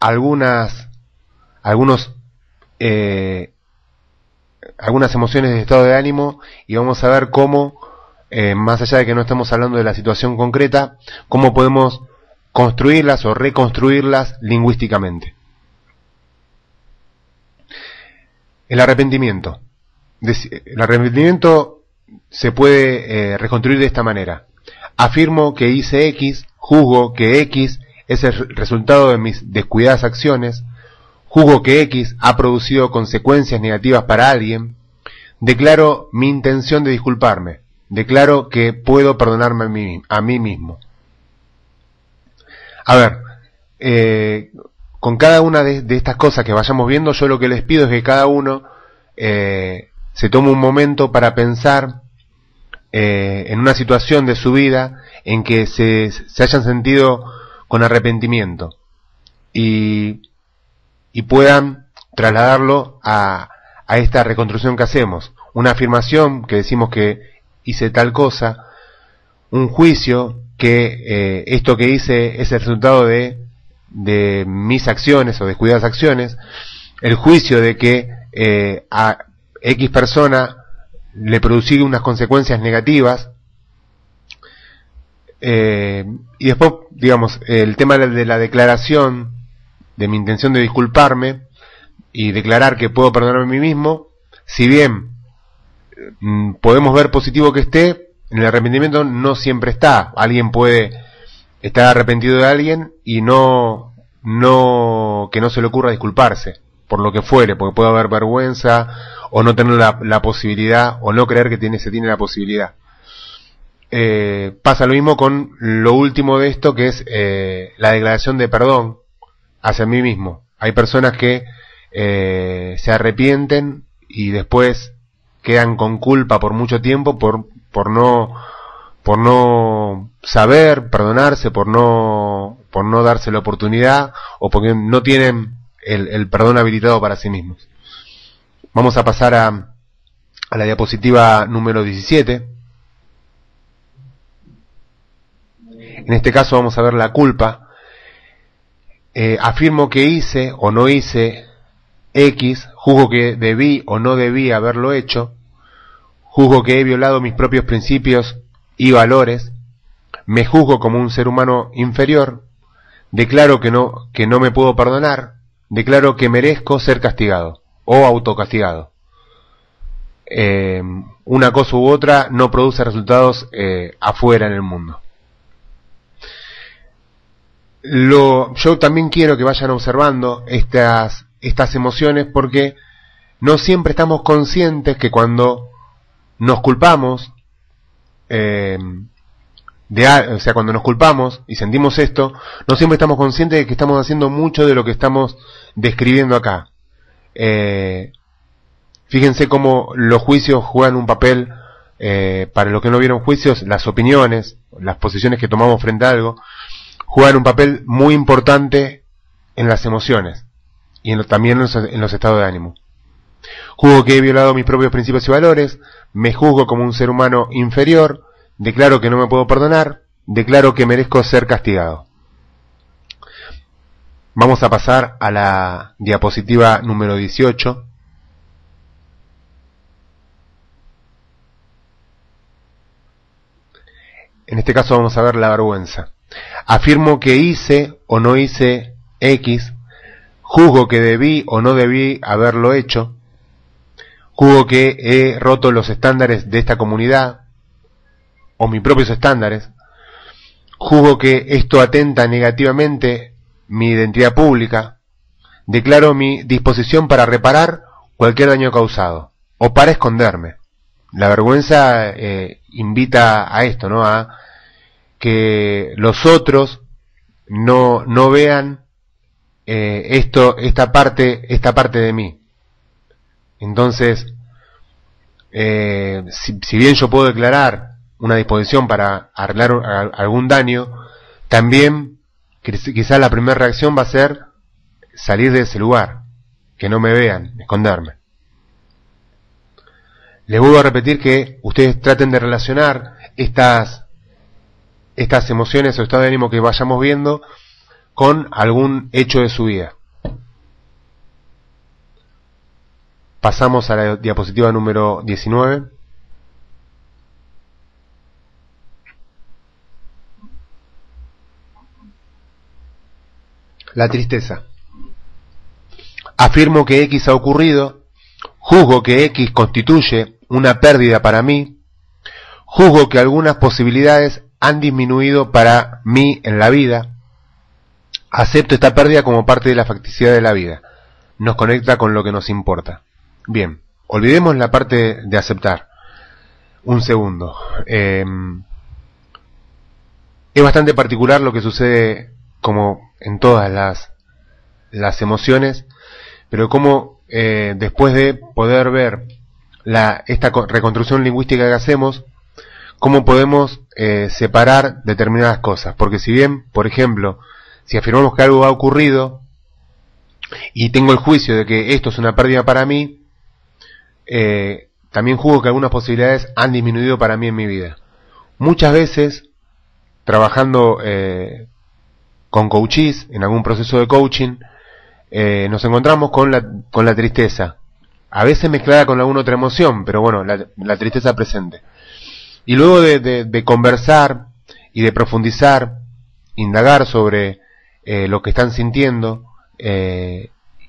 algunos algunas emociones de estado de ánimo, y vamos a ver cómo, más allá de que no estamos hablando de la situación concreta, cómo podemos construirlas o reconstruirlas lingüísticamente. El arrepentimiento. El arrepentimiento se puede reconstruir de esta manera. Afirmo que hice X, juzgo que X es el resultado de mis descuidadas acciones, juzgo que X ha producido consecuencias negativas para alguien, declaro mi intención de disculparme, declaro que puedo perdonarme a mí mismo. A ver, con cada una de estas cosas que vayamos viendo, yo lo que les pido es que cada uno se tome un momento para pensar en una situación de su vida en que se hayan sentido con arrepentimiento y puedan trasladarlo a esta reconstrucción que hacemos. Una afirmación que decimos que hice tal cosa, un juicio que esto que hice es el resultado de mis acciones o descuidadas acciones, el juicio de que a X persona le producí unas consecuencias negativas, y después, digamos, el tema de la declaración de mi intención de disculparme y declarar que puedo perdonarme a mí mismo. Si bien podemos ver positivo que esté, en el arrepentimiento no siempre está. Alguien puede estar arrepentido de alguien y que no se le ocurra disculparse por lo que fuere, porque puede haber vergüenza o no tener la posibilidad, o no creer que se tiene la posibilidad. Pasa lo mismo con lo último de esto, que es la declaración de perdón hacia mí mismo. Hay personas que se arrepienten y después quedan con culpa por mucho tiempo por no saber perdonarse, por no darse la oportunidad, o porque no tienen el perdón habilitado para sí mismos. Vamos a pasar a la diapositiva número 17. En este caso vamos a ver la culpa. Afirmo que hice o no hice X, juzgo que debí o no debí haberlo hecho, juzgo que he violado mis propios principios y valores, me juzgo como un ser humano inferior, declaro que no me puedo perdonar, declaro que merezco ser castigado o autocastigado. Una cosa u otra no produce resultados afuera en el mundo. Yo también quiero que vayan observando estas emociones, porque no siempre estamos conscientes que cuando nos culpamos, cuando nos culpamos y sentimos esto, no siempre estamos conscientes de que estamos haciendo mucho de lo que estamos describiendo acá. Fíjense cómo los juicios juegan un papel, para los que no vieron juicios, las opiniones, las posiciones que tomamos frente a algo, juegan un papel muy importante en las emociones y también en los estados de ánimo. Juzgo que he violado mis propios principios y valores, me juzgo como un ser humano inferior, declaro que no me puedo perdonar, declaro que merezco ser castigado. Vamos a pasar a la diapositiva número 18. En este caso vamos a ver la vergüenza. Afirmo que hice o no hice X, juzgo que debí o no debí haberlo hecho, juzgo que he roto los estándares de esta comunidad o mis propios estándares, juzgo que esto atenta negativamente mi identidad pública, declaro mi disposición para reparar cualquier daño causado o para esconderme. La vergüenza invita a esto, ¿no? A que los otros no vean esta parte de mí. Entonces, si bien yo puedo declarar una disposición para arreglar algún daño, también quizás la primera reacción va a ser salir de ese lugar, que no me vean, esconderme. Les vuelvo a repetir que ustedes traten de relacionar estas emociones o estados de ánimo que vayamos viendo con algún hecho de su vida. Pasamos a la diapositiva número 19. La tristeza. Afirmo que X ha ocurrido, juzgo que X constituye una pérdida para mí, juzgo que algunas posibilidades han disminuido para mí en la vida, acepto esta pérdida como parte de la facticidad de la vida, nos conecta con lo que nos importa. Bien, olvidemos la parte de aceptar. Un segundo. Es bastante particular lo que sucede, como en todas las emociones, pero como después de poder ver esta reconstrucción lingüística que hacemos, cómo podemos separar determinadas cosas. Porque si bien, por ejemplo, si afirmamos que algo ha ocurrido y tengo el juicio de que esto es una pérdida para mí, también juzgo que algunas posibilidades han disminuido para mí en mi vida. Muchas veces, trabajando con coaches, en algún proceso de coaching, nos encontramos con la tristeza, a veces mezclada con alguna otra emoción, pero bueno, la tristeza presente. Y luego de conversar y de profundizar, indagar sobre lo que están sintiendo,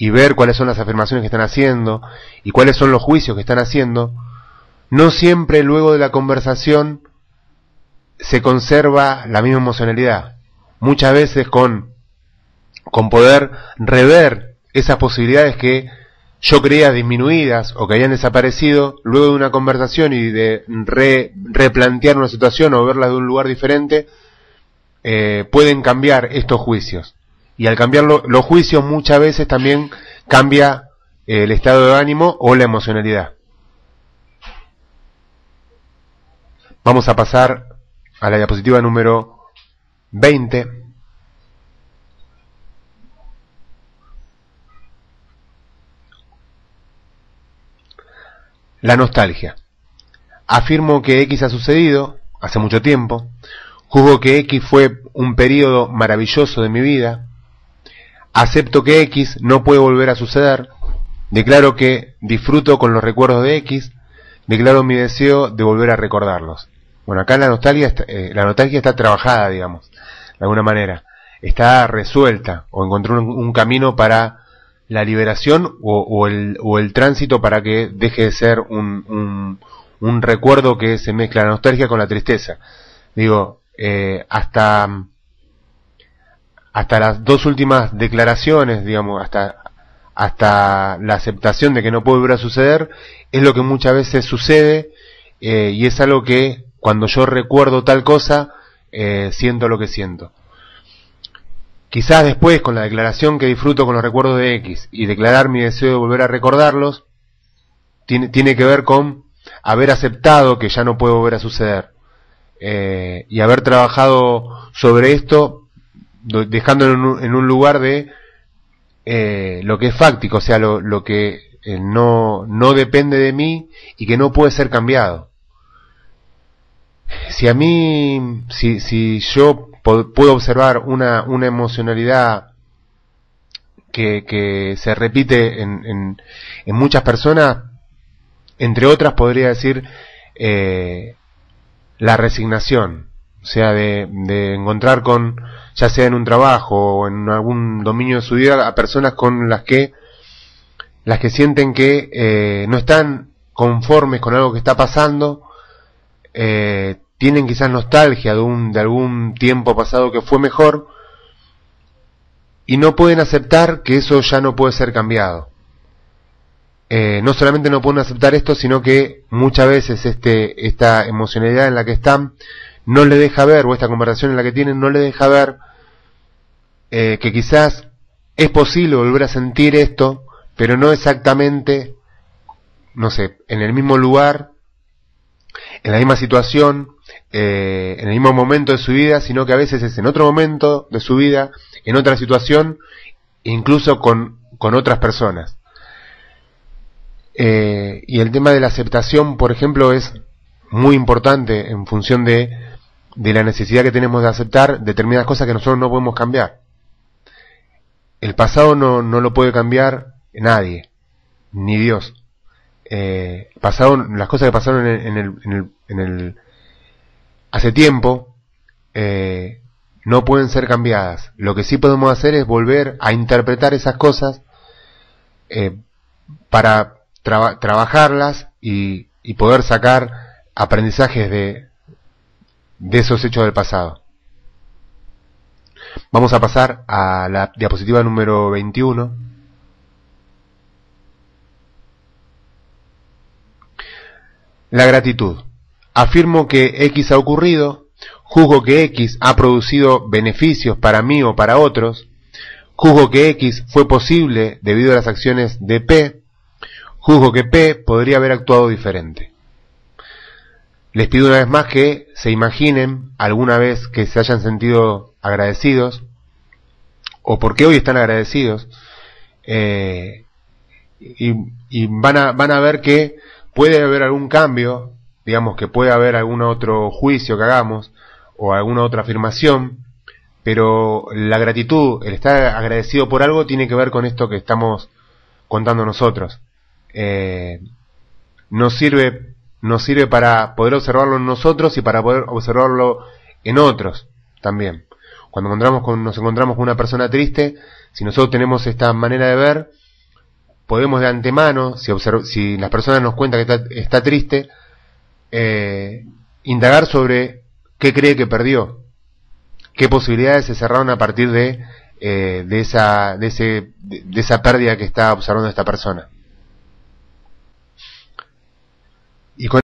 y ver cuáles son las afirmaciones que están haciendo y cuáles son los juicios que están haciendo, no siempre luego de la conversación se conserva la misma emocionalidad. Muchas veces con poder rever esas posibilidades que yo creía disminuidas o que habían desaparecido, luego de una conversación y de replantear una situación o verla de un lugar diferente, pueden cambiar estos juicios. Y al cambiar los juicios muchas veces también cambia el estado de ánimo o la emocionalidad. Vamos a pasar a la diapositiva número 20. La nostalgia. Afirmo que X ha sucedido hace mucho tiempo, juzgo que X fue un periodo maravilloso de mi vida, acepto que X no puede volver a suceder, declaro que disfruto con los recuerdos de X, declaro mi deseo de volver a recordarlos. Bueno, acá la nostalgia está trabajada, digamos, de alguna manera, está resuelta, o encontró un camino para la liberación o el tránsito para que deje de ser un recuerdo que se mezcla la nostalgia con la tristeza. Digo, hasta las dos últimas declaraciones, digamos, hasta la aceptación de que no puede volver a suceder, es lo que muchas veces sucede, y es algo que cuando yo recuerdo tal cosa, siento lo que siento. Quizás después, con la declaración que disfruto con los recuerdos de X y declarar mi deseo de volver a recordarlos, tiene que ver con haber aceptado que ya no puede volver a suceder, y haber trabajado sobre esto, dejándolo en un lugar de lo que es fáctico, o sea, lo que no depende de mí y que no puede ser cambiado. Si yo puedo observar una emocionalidad que se repite en muchas personas, entre otras podría decir la resignación, o sea, de encontrar con, ya sea en un trabajo o en algún dominio de su vida, a personas con las que sienten que no están conformes con algo que está pasando, tienen quizás nostalgia de algún tiempo pasado que fue mejor, y no pueden aceptar que eso ya no puede ser cambiado. No solamente no pueden aceptar esto, sino que muchas veces esta emocionalidad en la que están no les deja ver, o esta conversación en la que tienen no les deja ver que quizás es posible volver a sentir esto, pero no exactamente, no sé, en el mismo lugar, en la misma situación, en el mismo momento de su vida, sino que a veces es en otro momento de su vida, en otra situación, incluso con otras personas. Y el tema de la aceptación, por ejemplo, es muy importante en función de la necesidad que tenemos de aceptar determinadas cosas que nosotros no podemos cambiar. el pasado no lo puede cambiar nadie, ni Dios. Pasado, las cosas que pasaron hace tiempo, no pueden ser cambiadas. Lo que sí podemos hacer es volver a interpretar esas cosas para trabajarlas y poder sacar aprendizajes de esos hechos del pasado. Vamos a pasar a la diapositiva número 21. La gratitud. Afirmo que X ha ocurrido, juzgo que X ha producido beneficios para mí o para otros, juzgo que X fue posible debido a las acciones de P, juzgo que P podría haber actuado diferente. Les pido una vez más que se imaginen alguna vez que se hayan sentido agradecidos, o porque hoy están agradecidos, y van a ver que puede haber algún cambio, digamos que puede haber algún otro juicio que hagamos, o alguna otra afirmación, pero la gratitud, el estar agradecido por algo, tiene que ver con esto que estamos contando nosotros. Nos sirve para poder observarlo en nosotros y para poder observarlo en otros también. Cuando nos encontramos con una persona triste, si nosotros tenemos esta manera de ver, podemos de antemano, si las personas nos cuentan que está triste, indagar sobre qué cree que perdió, qué posibilidades se cerraron a partir de esa pérdida que está observando esta persona. Y con